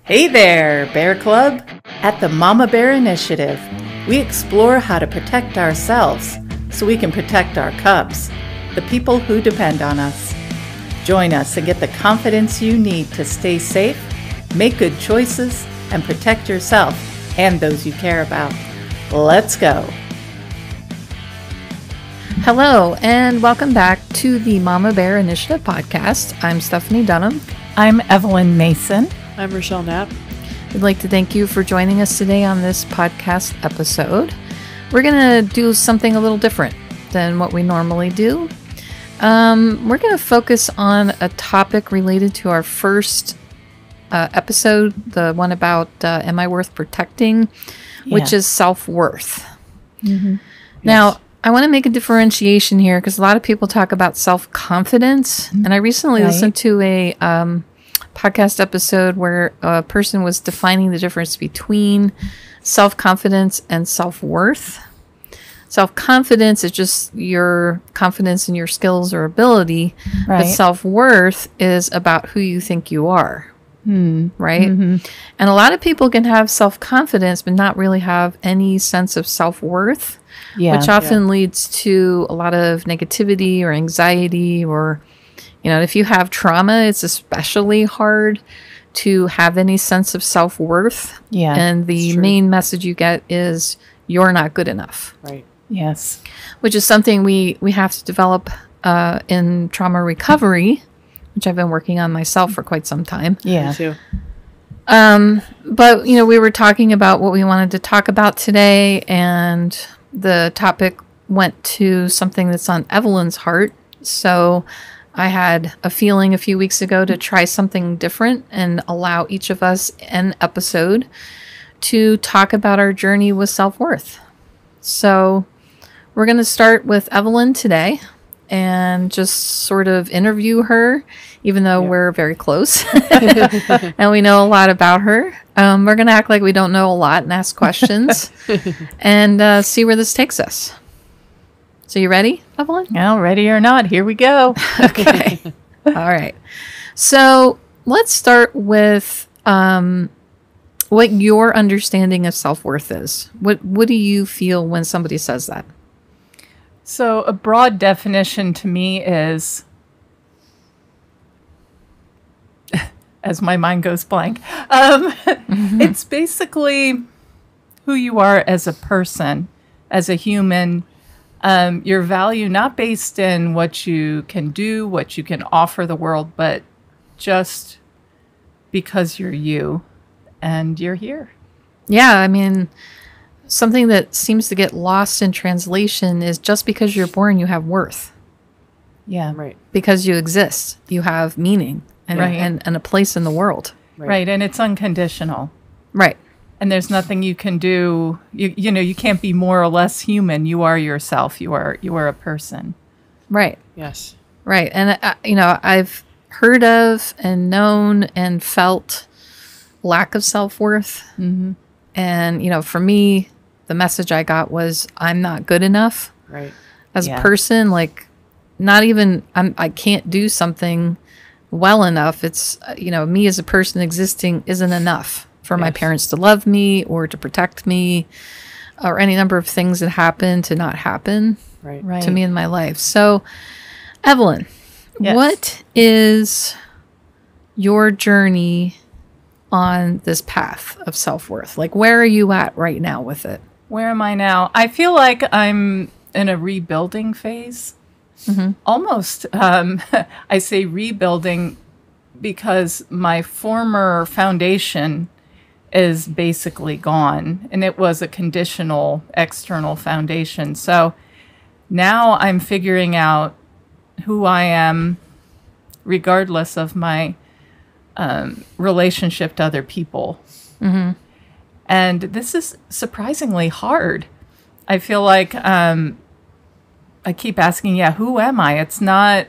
Hey there, Bear Club! At the Mama Bear Initiative, we explore how to protect ourselves so we can protect our cubs, the people who depend on us. Join us and get the confidence you need to stay safe, make good choices, and protect yourself and those you care about. Let's go! Hello, and welcome back to the Mama Bear Initiative podcast. I'm Stephanie Dunham. I'm Evelyn Mason. I'm Rochelle Knapp. We'd like to thank you for joining us today on this podcast episode. We're going to do something a little different than what we normally do. We're going to focus on a topic related to our first episode, the one about Am I Worth Protecting, which is self-worth. Mm-hmm. Now, Yes. I want to make a differentiation here because a lot of people talk about self-confidence. And I recently listened to a podcast episode where a person was defining the difference between self-confidence and self-worth. Self-confidence is just your confidence in your skills or ability, but self-worth is about who you think you are, right? Mm-hmm. And a lot of people can have self-confidence but not really have any sense of self-worth, which often leads to a lot of negativity or anxiety, or, you know, if you have trauma, it's especially hard to have any sense of self-worth. Yeah. And the main message you get is you're not good enough. Right. Yes. Which is something we have to develop in trauma recovery, which I've been working on myself for quite some time. Yeah. Me too. But, you know, we were talking about what we wanted to talk about today, and the topic went to something that's on Evelyn's heart. So I had a feeling a few weeks ago to try something different and allow each of us an episode to talk about our journey with self-worth. So we're going to start with Evelyn today and just sort of interview her, even though we're very close and we know a lot about her. We're going to act like we don't know a lot and ask questions and see where this takes us. So you ready, Evelyn? Well, ready or not, here we go. Okay. All right. So let's start with what your understanding of self-worth is. What do you feel when somebody says that? So a broad definition to me is, as my mind goes blank, it's basically who you are as a person, as a human, your value not based in what you can do, what you can offer the world, but just because you're you and you're here. Yeah, I mean, something that seems to get lost in translation is just because you're born, you have worth. Yeah. Right. Because you exist, you have meaning and a place in the world. Right. And it's unconditional. Right. And there's nothing you can do. You know, you can't be more or less human. You are yourself. You are a person. Right. Yes. Right. And, you know, I've heard of and known and felt lack of self-worth. Mm-hmm. And, you know, for me, the message I got was I'm not good enough. Right. As a person, like, not even I can't do something well enough. It's, you know, me as a person existing isn't enough for my parents to love me or to protect me or any number of things that happen to not happen to me in my life. So, Evelyn, what is your journey on this path of self-worth? Like, where are you at right now with it? Where am I now? I feel like I'm in a rebuilding phase. Mm-hmm. Almost, I say rebuilding because my former foundation is basically gone, and it was a conditional external foundation. So now I'm figuring out who I am regardless of my relationship to other people. Mm-hmm. And this is surprisingly hard. I feel like I keep asking, who am I? It's not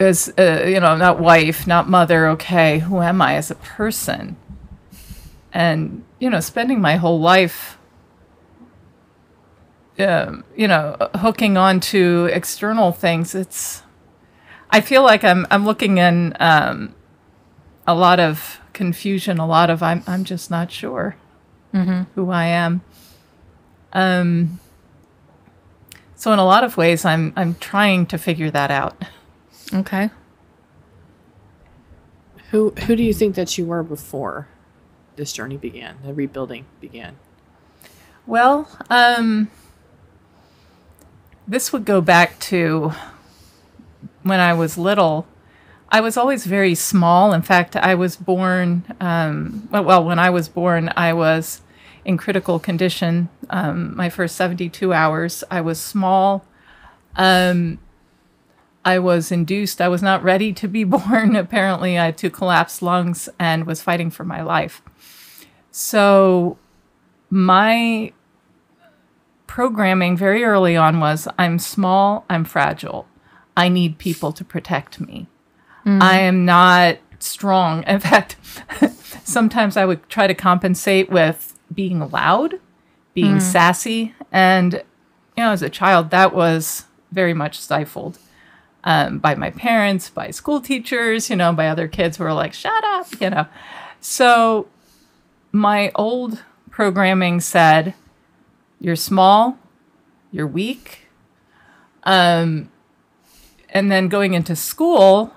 as, you know, not wife, not mother. Okay, who am I as a person? And, you know, spending my whole life, you know, hooking on to external things, I feel like I'm looking in a lot of confusion, a lot of I'm just not sure who I am. So in a lot of ways, I'm trying to figure that out. Okay. Who do you think that you were before this journey began, the rebuilding began? Well, this would go back to when I was little. I was always very small. In fact, I was born, when I was born, I was in critical condition. My first 72 hours, I was small. I was induced. I was not ready to be born. Apparently, I had 2 collapsed lungs and was fighting for my life. So my programming very early on was, I'm small, I'm fragile. I need people to protect me. I am not strong. In fact, sometimes I would try to compensate with being loud, being sassy. And, as a child, that was very much stifled by my parents, by school teachers, by other kids who were like, shut up, So my old programming said, you're small, you're weak. And then going into school,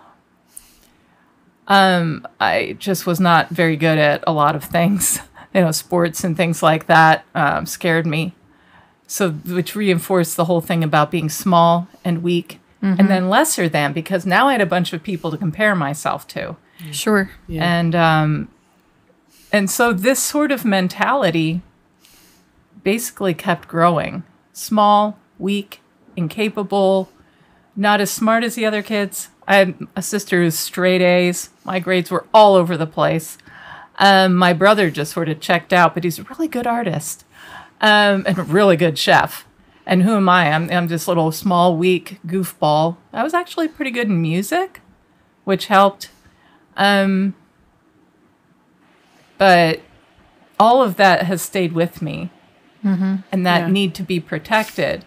I just was not very good at a lot of things. Sports and things like that scared me. So, which reinforced the whole thing about being small and weak, and then lesser than, because now I had a bunch of people to compare myself to. Sure. Yeah. And so this sort of mentality basically kept growing. Small, weak, incapable, not as smart as the other kids. I had a sister who's straight A's. My grades were all over the place. My brother just sort of checked out, but he's a really good artist and a really good chef. And who am I? I'm this little small, weak goofball. I was actually pretty good in music, which helped. But all of that has stayed with me, and that need to be protected.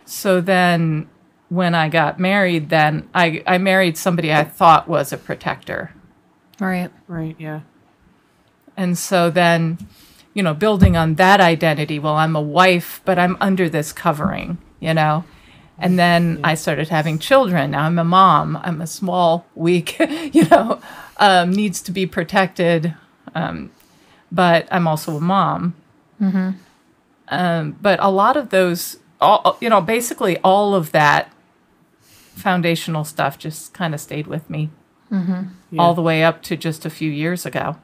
So then when I got married, then I married somebody I thought was a protector. Right. Right, yeah. And so then, building on that identity, well, I'm a wife, but I'm under this covering, And then I started having children. Now I'm a mom. I'm a small, weak, needs to be protected. But I'm also a mom. But a lot of those, basically all of that foundational stuff just kind of stayed with me all the way up to just a few years ago.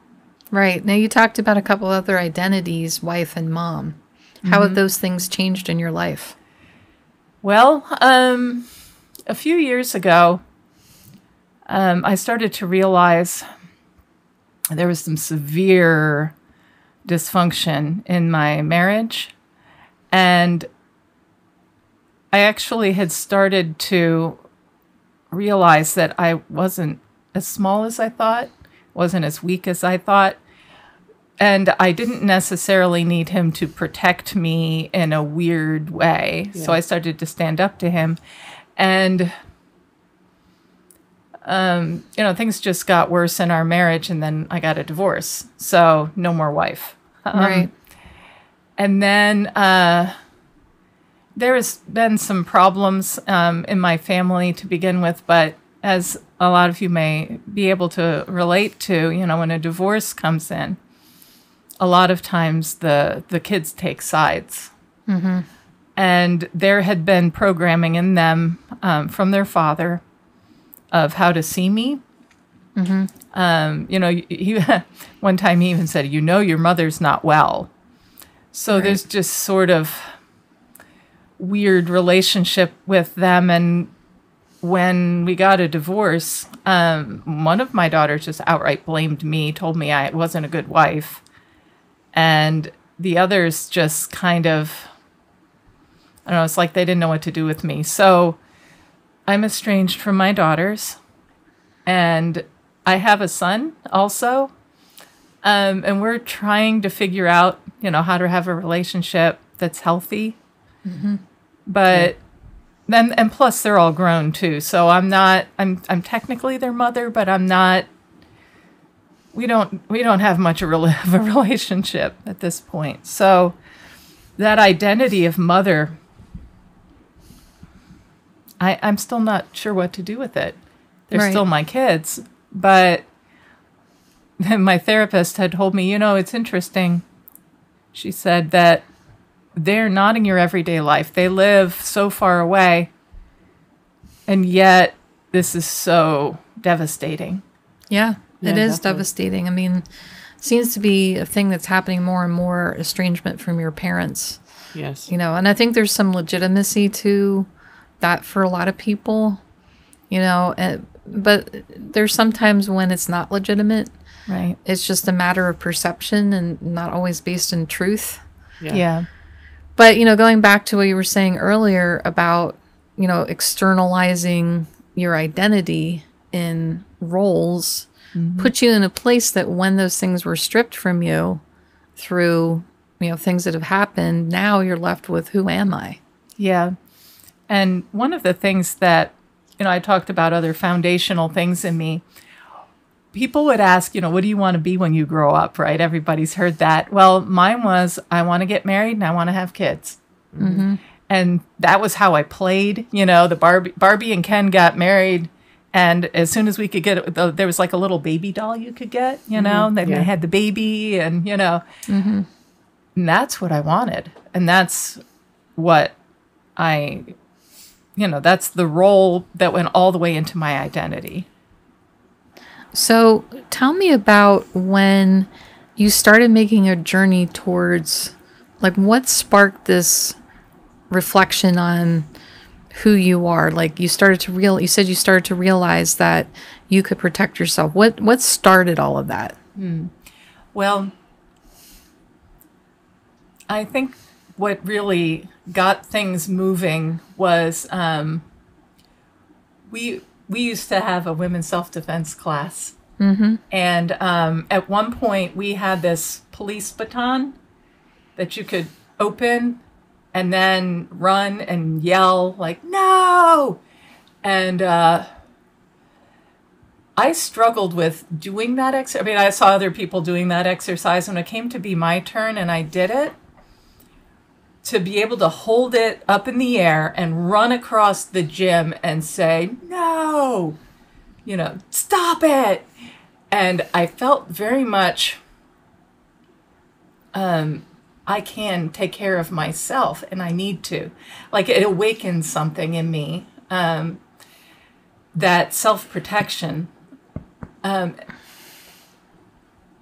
Right. Now, you talked about a couple other identities, wife and mom. How have those things changed in your life? Well, a few years ago, I started to realize there was some severe dysfunction in my marriage. And I actually had started to realize that I wasn't as small as I thought, wasn't as weak as I thought. And I didn't necessarily need him to protect me in a weird way. Yeah. So I started to stand up to him. And, things just got worse in our marriage. And then I got a divorce. So no more wife. Right. And then there has been some problems in my family to begin with. But as a lot of you may be able to relate to, when a divorce comes in, a lot of times the kids take sides. And there had been programming in them from their father of how to see me. He, one time he even said, your mother's not well. So right. There's just sort of weird relationship with them. And when we got a divorce, one of my daughters just outright blamed me, told me I wasn't a good wife. And the others just kind of, I don't know, it's like they didn't know what to do with me. So I'm estranged from my daughters. And I have a son also. And we're trying to figure out, how to have a relationship that's healthy. But then, and plus they're all grown too. So I'm technically their mother, but I'm not we don't have much of a relationship at this point. So that identity of mother, I'm still not sure what to do with it. They're still my kids, but my therapist had told me, it's interesting. She said that they're not in your everyday life. They live so far away, and yet this is so devastating. Yeah, it is definitely. devastating. I mean, it seems to be a thing that's happening more and more, estrangement from your parents. Yes. And I think there's some legitimacy to that for a lot of people, but there's sometimes when it's not legitimate. Right. It's just a matter of perception and not always based in truth. Yeah. But, going back to what you were saying earlier about, externalizing your identity in roles, put you in a place that when those things were stripped from you through, things that have happened, now you're left with, who am I? Yeah. And one of the things that, I talked about other foundational things in me. People would ask, what do you want to be when you grow up, right? Everybody's heard that. Well, mine was, I want to get married and I want to have kids. Mm-hmm. And that was how I played. The Barbie and Ken got married. And as soon as we could get it, there was like a little baby doll you could get, They had the baby and, And that's what I wanted. And that's what that's the role that went all the way into my identity. So tell me about when you started making a journey towards, like, what sparked this reflection on who you are? Like, you said you started to realize that you could protect yourself. What started all of that? Well, I think what really got things moving was we used to have a women's self-defense class. Mm-hmm. And at one point, we had this police baton that you could open and then run and yell, like, no! And I struggled with doing that exercise. I mean, I saw other people doing that exercise. When it came to be my turn and I did it, to be able to hold it up in the air and run across the gym and say, no, stop it. And I felt very much, I can take care of myself and I need to. Like, it awakened something in me, that self-protection.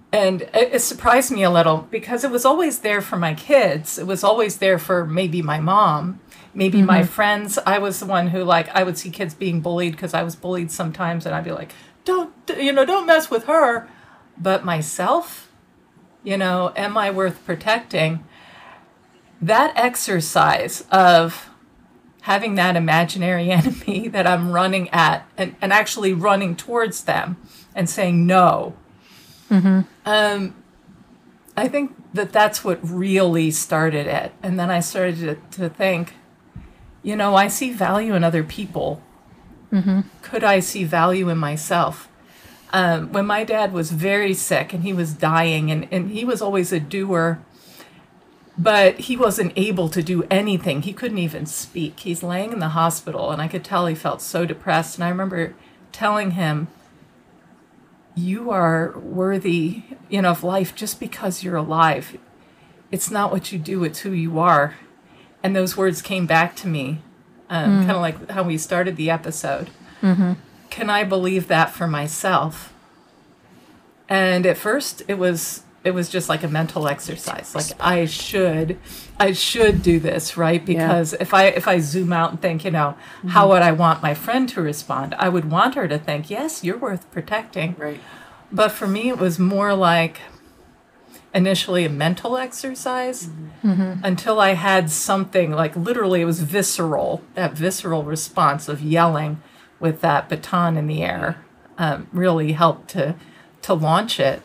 And it surprised me a little because it was always there for my kids. It was always there for maybe my mom, maybe my friends. I was the one who, I would see kids being bullied because I was bullied sometimes, and I'd be like, don't mess with her. But myself, am I worth protecting? That exercise of having that imaginary enemy that I'm running at and actually running towards them and saying no. I think that's what really started it. And then I started to think, I see value in other people. Could I see value in myself? When my dad was very sick and he was dying, and he was always a doer, but he wasn't able to do anything. He couldn't even speak. He's laying in the hospital, and I could tell he felt so depressed. And I remember telling him, you are worthy, of life just because you're alive. It's not what you do, it's who you are. And those words came back to me, kind of like how we started the episode. Can I believe that for myself? And at first it was just like a mental exercise. Like, I should do this, right? Because if I zoom out and think, how would I want my friend to respond? I would want her to think, yes, you're worth protecting. Right. But for me, it was more like initially a mental exercise until I had something, like, literally it was visceral. That visceral response of yelling with that baton in the air really helped to launch it.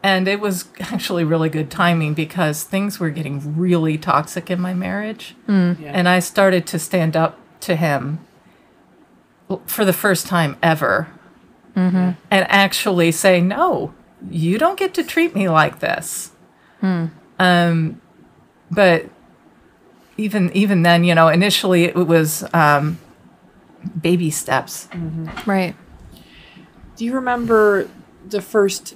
And it was actually really good timing because things were getting really toxic in my marriage. And I started to stand up to him for the first time ever. And actually say, no, you don't get to treat me like this. But even then, initially it was baby steps. Right. Do you remember the first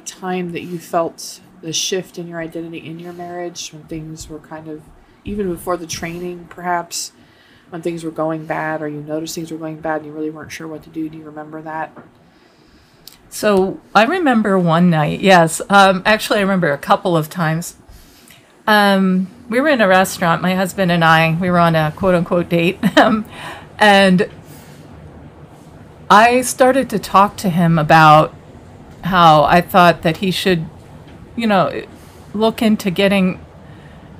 time that you felt the shift in your identity in your marriage, when things were kind of, even before the training perhaps, when things were going bad, or you noticed things were going bad and you really weren't sure what to do? Do you remember that? So I remember one night, yes. Actually, I remember a couple of times. We were in a restaurant, my husband and I, we were on a quote-unquote date, and I started to talk to him about how I thought that he should, look into getting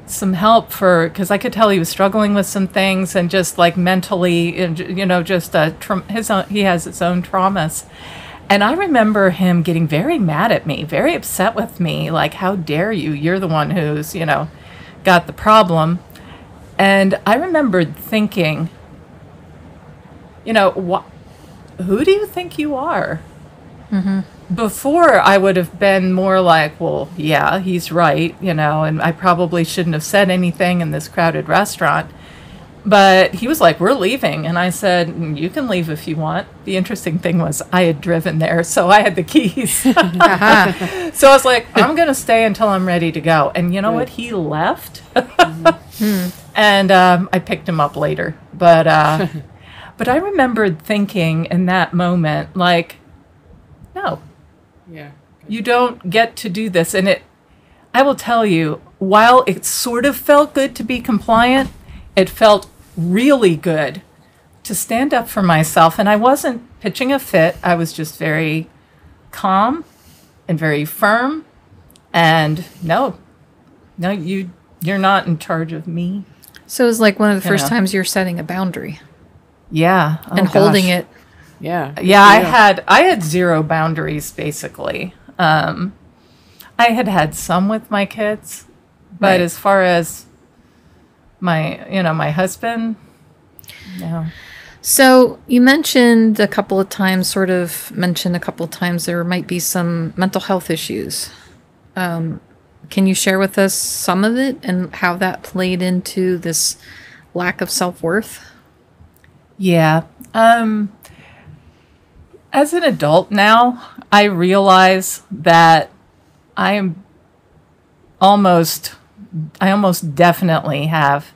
some help because I could tell he was struggling with some things, and just mentally, just he has his own traumas. And I remember him getting very mad at me, very upset with me, like, how dare you? You're the one who's, got the problem. And I remember thinking, who do you think you are? Before, I would have been more like, well, yeah, he's right, and I probably shouldn't have said anything in this crowded restaurant. But he was like, we're leaving. And I said, you can leave if you want. The interesting thing was I had driven there, so I had the keys. So I was like, I'm going to stay until I'm ready to go. And you know what? He left. And I picked him up later. But I remembered thinking in that moment, like, no. Yeah. You don't get to do this. And I will tell you, while it sort of felt good to be compliant, it felt really good to stand up for myself. And I wasn't pitching a fit. I was just very calm and very firm. And no, you're not in charge of me. So it was like one of the first times you're setting a boundary. Yeah. And holding it. Yeah. Yeah, I had zero boundaries, basically. I had some with my kids, but as far as my husband, no. So you mentioned a couple of times there might be some mental health issues. Can you share with us some of it and how that played into this lack of self-worth? Yeah. As an adult now, I realize that I almost definitely have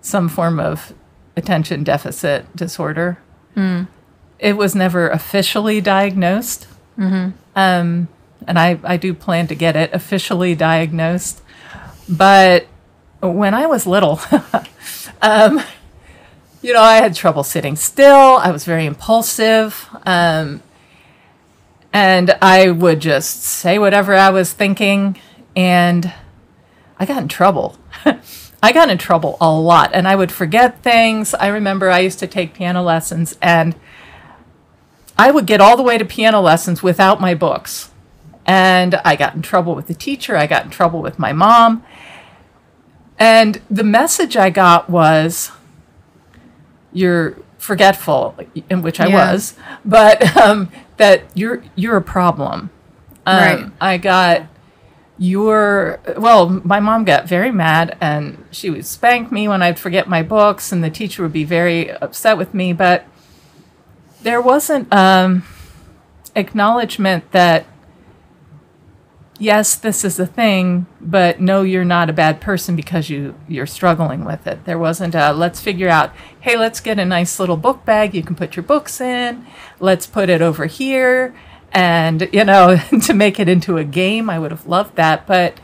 some form of attention deficit disorder. It was never officially diagnosed. And I do plan to get it officially diagnosed. But when I was little, I had trouble sitting still. I was very impulsive. And I would just say whatever I was thinking. And I got in trouble. I got in trouble a lot. And I would forget things. I remember I used to take piano lessons. And I would get all the way to piano lessons without my books. And I got in trouble with the teacher. I got in trouble with my mom. And the message I got was, you're forgetful, in which I was, but that you're a problem. Right. I got my mom got very mad, and she would spank me when I'd forget my books, and the teacher would be very upset with me, but there wasn't acknowledgement that, yes, this is a thing, but no, you're not a bad person because you're struggling with it. There wasn't let's figure out, hey, let's get a nice little book bag you can put your books in. Let's put it over here. And, to make it into a game, I would have loved that. But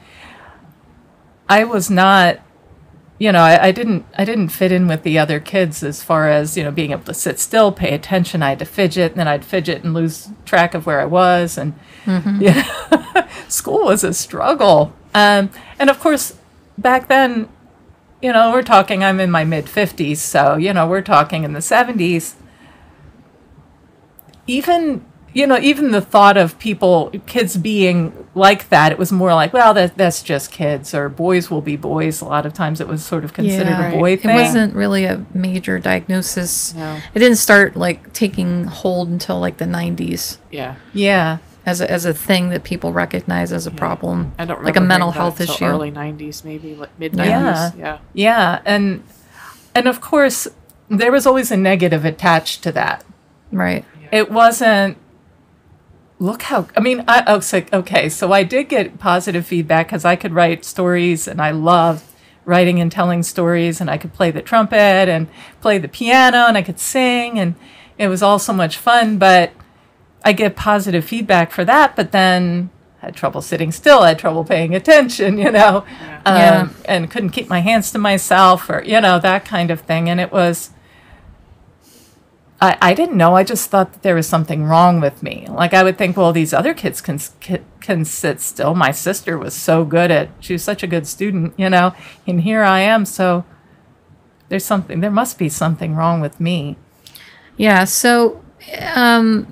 I was not, I didn't fit in with the other kids as far as, being able to sit still, pay attention. I had to fidget, and then I'd fidget and lose track of where I was. And school was a struggle. And of course, back then, we're talking, I'm in my mid-50s, so, we're talking in the 70s. Even the thought of kids being like that, it was more like, well, that's just kids, or boys will be boys. A lot of times it was sort of considered a boy thing. It wasn't really a major diagnosis. No. It didn't start taking hold until the 90s. Yeah. Yeah. as a thing that people recognize as a problem. I don't remember like a mental hearing health that issue. Early 90s, maybe like mid 90s. Yeah. Yeah. And of course, there was always a negative attached to that. Right. It wasn't, look how, I mean, okay, so I did get positive feedback because I could write stories and I loved writing and telling stories, and I could play the trumpet and play the piano and I could sing, and it was all so much fun, but I get positive feedback for that, but then I had trouble sitting still, I had trouble paying attention, and couldn't keep my hands to myself, or, that kind of thing. And it was, I didn't know. I just thought that there was something wrong with me. Like, I would think, well, these other kids can sit still. My sister was so good she was such a good student, and here I am. So there must be something wrong with me. Yeah. So, some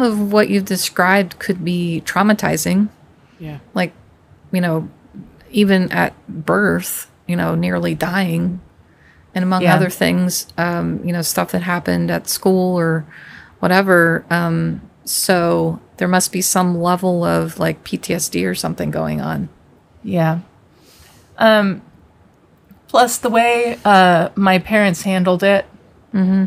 of what you've described could be traumatizing. Yeah. Like, even at birth, nearly dying. And among other things, stuff that happened at school or whatever. So there must be some level of like PTSD or something going on. Yeah. Plus the way my parents handled it. Mm-hmm.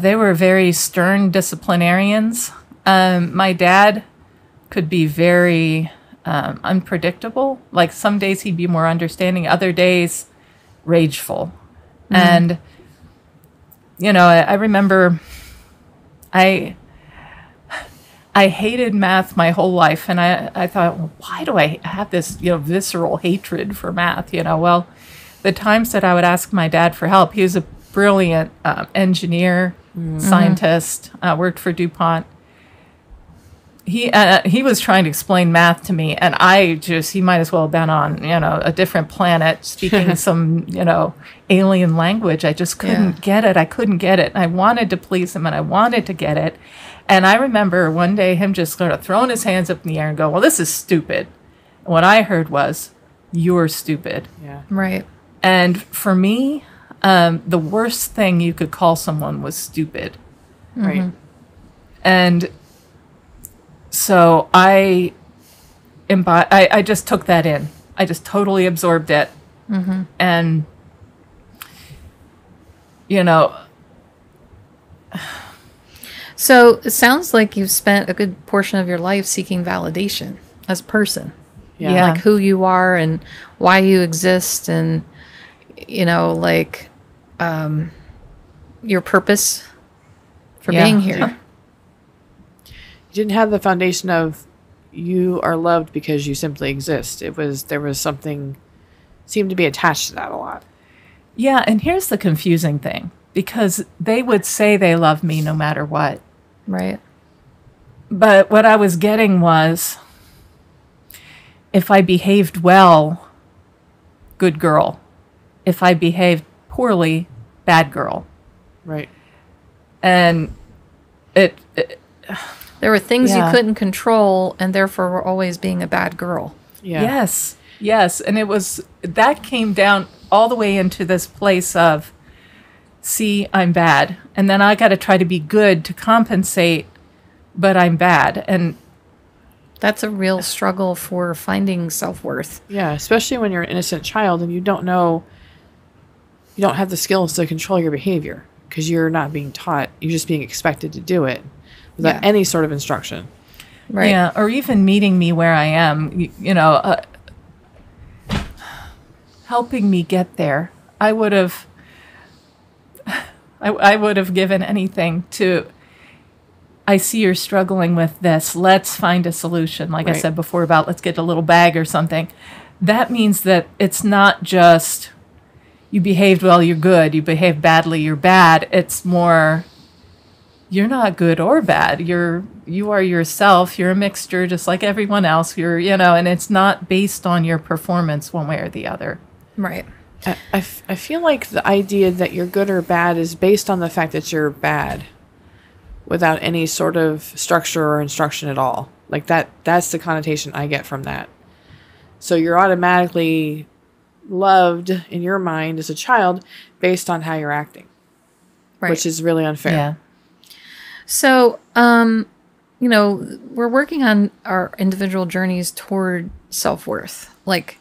They were very stern disciplinarians. My dad could be very unpredictable. Like, some days he'd be more understanding, other days rageful. And I remember I hated math my whole life, and I thought, well, why do I have this visceral hatred for math? Well, the times that I would ask my dad for help, he was a brilliant engineer, scientist, worked for DuPont. He was trying to explain math to me, and he might as well have been on, a different planet, speaking some, alien language. I just couldn't get it. I couldn't get it. I wanted to please him, and I wanted to get it. And I remember one day him just sort of throwing his hands up in the air and go, well, this is stupid. And what I heard was, you're stupid. Yeah. Right. And for me, the worst thing you could call someone was stupid. Right. Mm-hmm. And so I just took that in. I just totally absorbed it. Mm-hmm. And, So it sounds like you've spent a good portion of your life seeking validation as a person. Yeah. Like who you are and why you exist, and, your purpose for being here. You didn't have the foundation of you are loved because you simply exist. There was something seemed to be attached to that a lot. Yeah, and here's the confusing thing, because they would say they love me no matter what. Right. But what I was getting was, if I behaved well, good girl. If I behaved poorly, bad girl. Right. And there were things you couldn't control, and therefore were always being a bad girl. Yeah. Yes. And that came down all the way into this place of, see, I'm bad. And then I got to try to be good to compensate, but I'm bad. And that's a real struggle for finding self-worth. Yeah, especially when you're an innocent child and you don't have the skills to control your behavior because you're not being taught. You're just being expected to do it without any sort of instruction. Right. Yeah, or even meeting me where I am, helping me get there. I would have given anything to, I see you're struggling with this. Let's find a solution. Like I said before about let's get a little bag or something. That means that it's not just you behaved well, you're good. You behaved badly, you're bad. It's more, you're not good or bad. You are yourself. You're a mixture just like everyone else. And it's not based on your performance one way or the other. Right. I feel like the idea that you're good or bad is based on the fact that you're bad without any sort of structure or instruction at all. Like that's the connotation I get from that. So you're automatically loved in your mind as a child based on how you're acting, which is really unfair. Yeah. So, we're working on our individual journeys toward self-worth. Like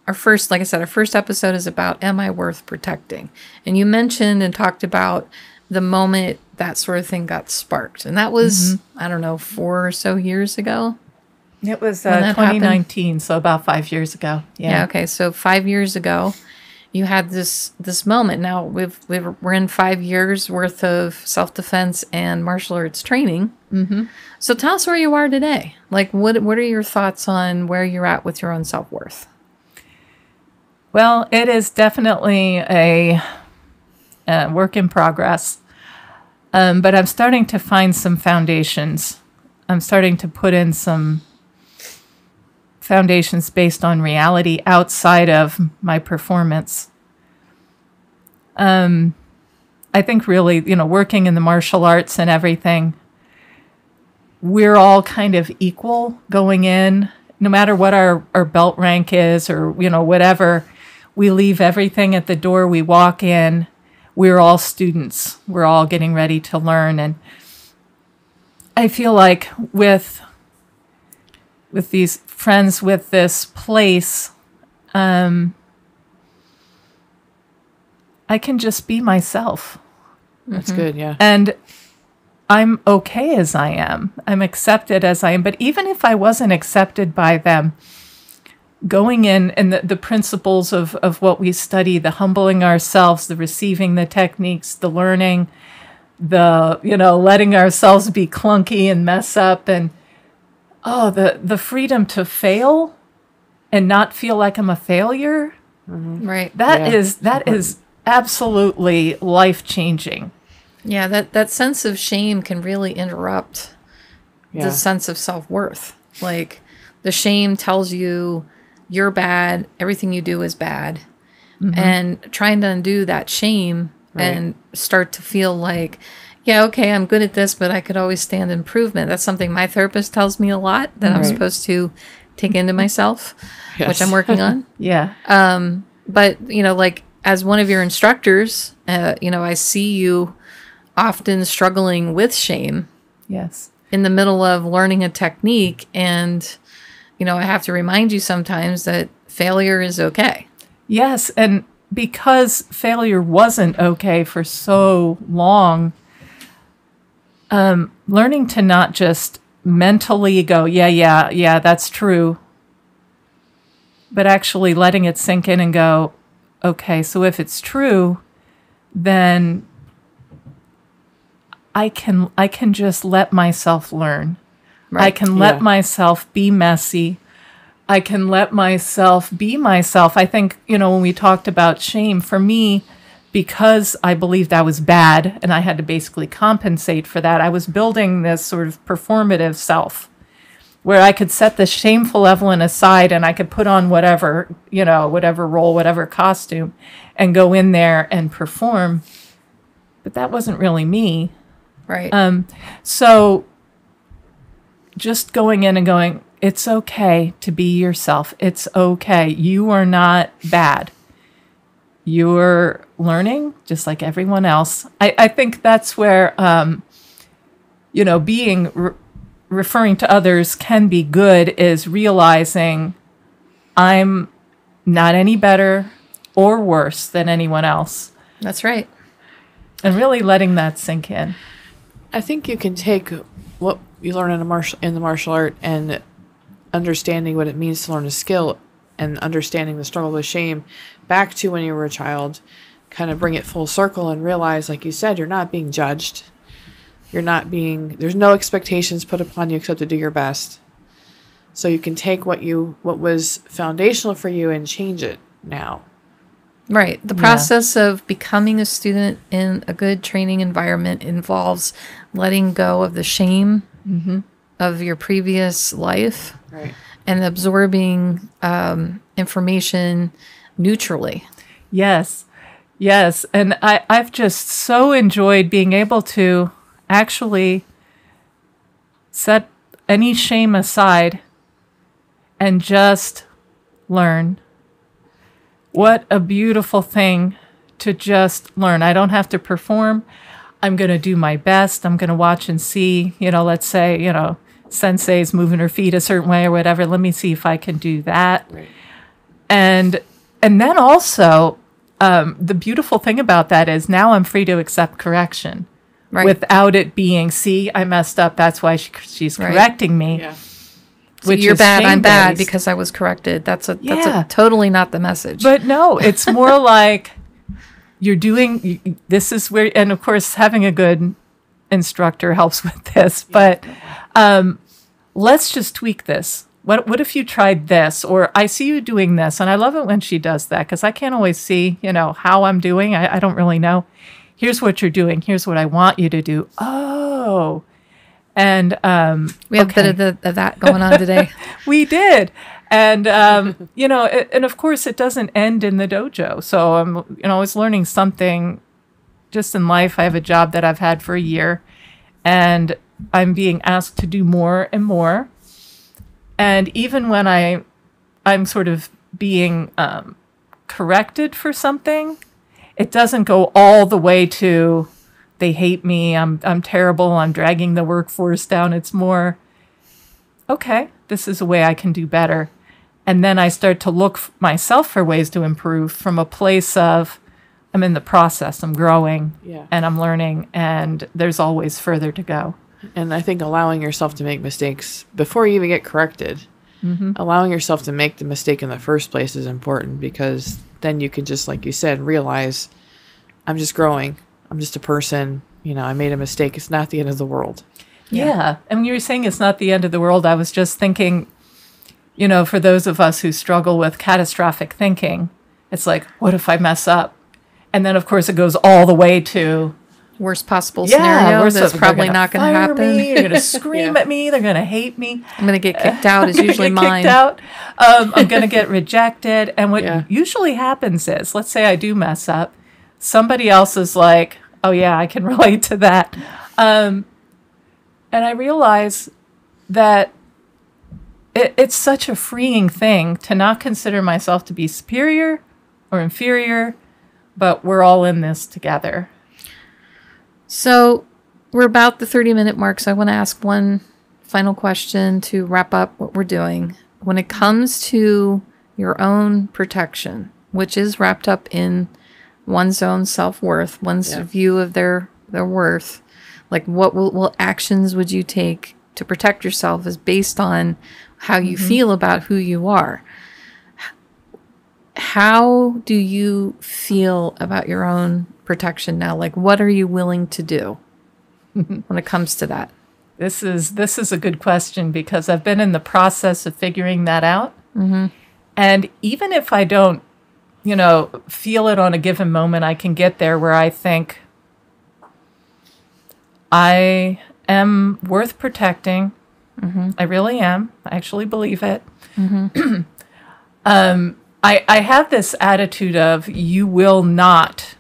like I said, our first episode is about, am I worth protecting? And you mentioned and talked about the moment that sort of thing got sparked. And that was, I don't know, 4 or so years ago. It was 2019, so about 5 years ago. Yeah. Okay. So 5 years ago, you had this moment. Now we're in 5 years worth of self-defense and martial arts training. Mm-hmm. So tell us where you are today. Like, what are your thoughts on where you're at with your own self-worth? Well, it is definitely a work in progress, but I'm starting to find some foundations. I'm starting to put in some foundations based on reality outside of my performance. I think really, working in the martial arts and everything, we're all kind of equal going in, no matter what our belt rank is or, whatever. We leave everything at the door. We walk in. We're all students. We're all getting ready to learn. And I feel like with these friends, with this place, I can just be myself. That's good, yeah. And I'm okay as I am. I'm accepted as I am. But even if I wasn't accepted by them, going in and the principles of what we study, the humbling ourselves, the receiving the techniques, the learning, the, letting ourselves be clunky and mess up, and the freedom to fail and not feel like I'm a failure. Mm-hmm. Right. That is absolutely life-changing. Yeah, that sense of shame can really interrupt the sense of self-worth. Like, the shame tells you you're bad, everything you do is bad. Mm-hmm. And trying to undo that shame and start to feel like, yeah, okay, I'm good at this, but I could always stand improvement. That's something my therapist tells me a lot that I'm supposed to take into myself, which I'm working on. Yeah. But, like, as one of your instructors, I see you often struggling with shame. Yes. In the middle of learning a technique, and I have to remind you sometimes that failure is okay. Yes, and because failure wasn't okay for so long, learning to not just mentally go, yeah, that's true, but actually letting it sink in and go, okay, so if it's true, then I can just let myself learn. Right. I can let myself be messy. I can let myself be myself. I think, when we talked about shame, for me, because I believed I was bad and I had to basically compensate for that, I was building this sort of performative self where I could set the shameful Evelyn aside and I could put on whatever role, whatever costume, and go in there and perform. But that wasn't really me. Right. So just going in and going, it's okay to be yourself. It's okay. You are not bad. You're learning just like everyone else. I think that's where, referring to others can be good, is realizing I'm not any better or worse than anyone else. That's right. And really letting that sink in. I think you can take what you learn in the martial art and understanding what it means to learn a skill and understanding the struggle with shame back to when you were a child, kind of bring it full circle and realize, like you said, you're not being judged. There's no expectations put upon you except to do your best. So you can take what was foundational for you and change it now. Right. The process of becoming a student in a good training environment involves letting go of the shame of your previous life and absorbing information neutrally. Yes. And I've just so enjoyed being able to actually set any shame aside and just learn. What a beautiful thing to just learn. I don't have to perform. I'm going to do my best. I'm going to watch and see, let's say, sensei's moving her feet a certain way or whatever. Let me see if I can do that. Right. And then also, the beautiful thing about that is now I'm free to accept correction without it being, see, I messed up. That's why she's correcting me. Yeah. So you're bad, I'm bad because I was corrected. That's totally not the message. But no, it's more like you're doing, this is where, and of course, having a good instructor helps with this, but let's just tweak this. What if you tried this? Or I see you doing this. And I love it when she does that because I can't always see, how I'm doing. I don't really know. Here's what you're doing. Here's what I want you to do. Oh. And we have a bit of that going on today. We did. And, and of course it doesn't end in the dojo. So I'm, always learning something just in life. I have a job that I've had for a year and I'm being asked to do more and more. And even when I'm sort of being corrected for something, it doesn't go all the way to they hate me, I'm terrible, I'm dragging the workforce down. It's more, okay, this is a way I can do better. And then I start to look myself for ways to improve from a place of I'm in the process, I'm growing, and I'm learning, and there's always further to go. And I think allowing yourself to make mistakes before you even get corrected, allowing yourself to make the mistake in the first place is important because then you can just, like you said, realize I'm just growing. I'm just a person. I made a mistake. It's not the end of the world. Yeah. And when you were saying it's not the end of the world, I was just thinking, for those of us who struggle with catastrophic thinking, it's like, what if I mess up? And then, of course, it goes all the way to worst possible scenario. That's probably not going to happen. They're going to scream at me. They're going to hate me. I'm going to get kicked out is usually mine. Kicked out. I'm going to get rejected. And what usually happens is, let's say I do mess up. Somebody else is like, oh, yeah, I can relate to that. And I realize that it's such a freeing thing to not consider myself to be superior or inferior, but we're all in this together. So we're about the 30-minute mark, so I want to ask one final question to wrap up what we're doing. When it comes to your own protection, which is wrapped up in one's own self-worth, one's view of their worth, like what actions would you take to protect yourself is based on how you feel about who you are. How do you feel about your own protection now? Like, what are you willing to do when it comes to that? This is a good question because I've been in the process of figuring that out. And even if I don't, feel it on a given moment, I can get there where I think I am worth protecting. I really am. I actually believe it. I have this attitude of you will not,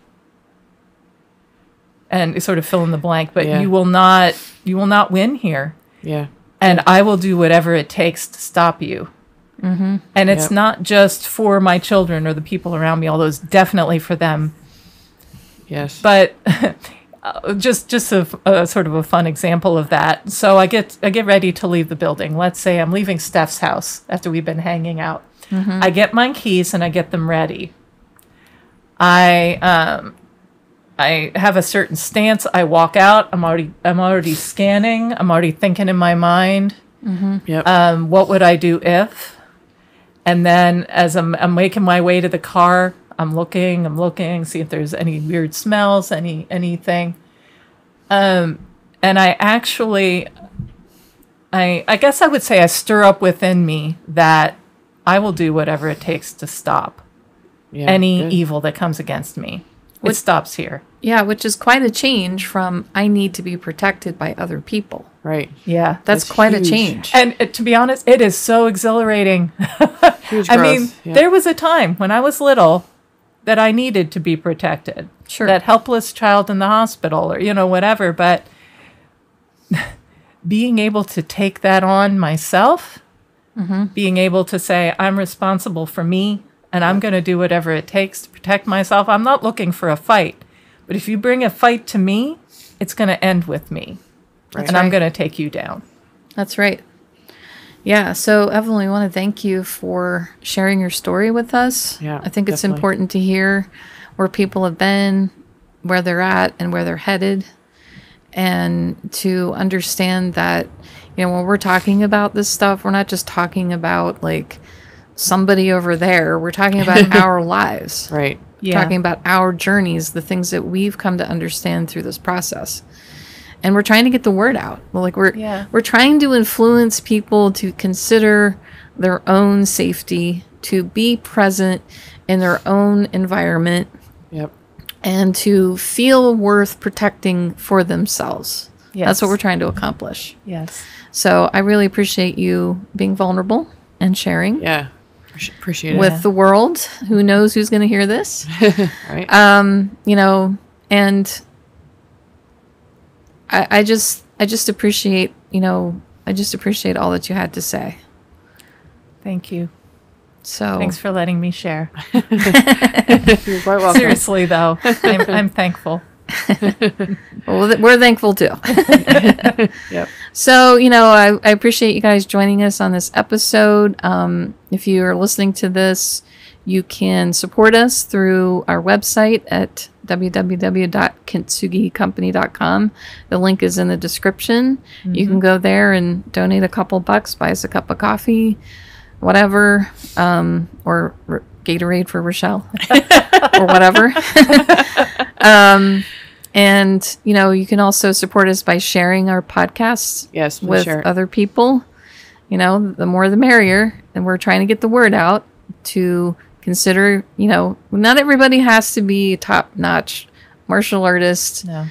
and sort of fill in the blank, but you will not win here. Yeah. And I will do whatever it takes to stop you. And it's not just for my children or the people around me, although it's definitely for them. Yes. But just a sort of a fun example of that. So I get ready to leave the building. Let's say I'm leaving Steph's house after we've been hanging out. I get my keys and I get them ready. I have a certain stance. I walk out. I'm already scanning. I'm already thinking in my mind. What would I do if? And then as I'm making my way to the car, I'm looking, see if there's any weird smells, anything. And I actually, I guess I would say I stir up within me that I will do whatever it takes to stop any evil that comes against me. It stops here. Yeah, which is quite a change from I need to be protected by other people. Right. Yeah. That's quite huge. A change. And to be honest, it is so exhilarating. Huge growth. I mean, there was a time when I was little that I needed to be protected. Sure. That helpless child in the hospital or, whatever. But being able to take that on myself, being able to say, I'm responsible for me, and I'm going to do whatever it takes to protect myself. I'm not looking for a fight. But if you bring a fight to me, it's going to end with me. Right. And I'm going to take you down. That's right. Yeah. So, Evelyn, we want to thank you for sharing your story with us. Yeah, I think it's definitely important to hear where people have been, where they're at, and where they're headed, and to understand that, when we're talking about this stuff, we're not just talking about like somebody over there. We're talking about our lives. Right. Yeah. Talking about our journeys, the things that we've come to understand through this process. And we're trying to get the word out. We're trying to influence people to consider their own safety, to be present in their own environment, Yep. and to feel worth protecting for themselves. Yes. That's what we're trying to accomplish. Yes. So I really appreciate you being vulnerable and sharing. Yeah. Appreciate it. With the world. Who knows who's going to hear this? Right. And I just appreciate, all that you had to say. Thank you. So Thanks for letting me share. You're quite welcome. Seriously, though, I'm thankful. Well, we're thankful too. Yep. So, I appreciate you guys joining us on this episode. If you are listening to this, you can support us through our website at www.kintsugicompany.com. The link is in the description. Mm-hmm. You can go there and donate a couple bucks, buy us a cup of coffee, whatever, or Gatorade for Rochelle or whatever. And, you can also support us by sharing our podcasts with other people. The more the merrier. And we're trying to get the word out to consider, not everybody has to be a top-notch martial artist. No.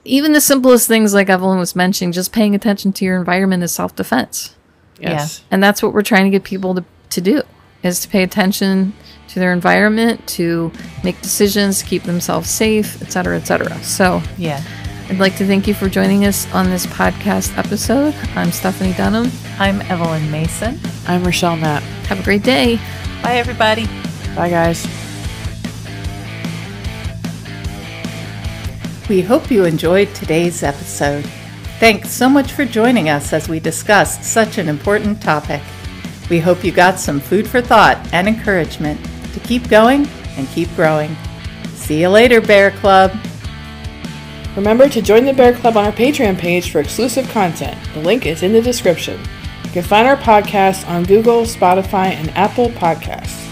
Even the simplest things, like Evelyn was mentioning, just paying attention to your environment is self-defense. Yes. Yeah. And that's what we're trying to get people to do, is to pay attention to their environment, to make decisions, keep themselves safe, et cetera, et cetera. So Yeah. I'd like to thank you for joining us on this podcast episode. I'm Stephanie Dunham. I'm Evelyn Mason. I'm Rochelle Knapp. Have a great day. Bye, everybody. Bye, guys. We hope you enjoyed today's episode. Thanks so much for joining us as we discussed such an important topic. We hope you got some food for thought and encouragement to keep going and keep growing. See you later, Bear Club. Remember to join the Bear Club on our Patreon page for exclusive content. The link is in the description. You can find our podcast on Google, Spotify, and Apple Podcasts.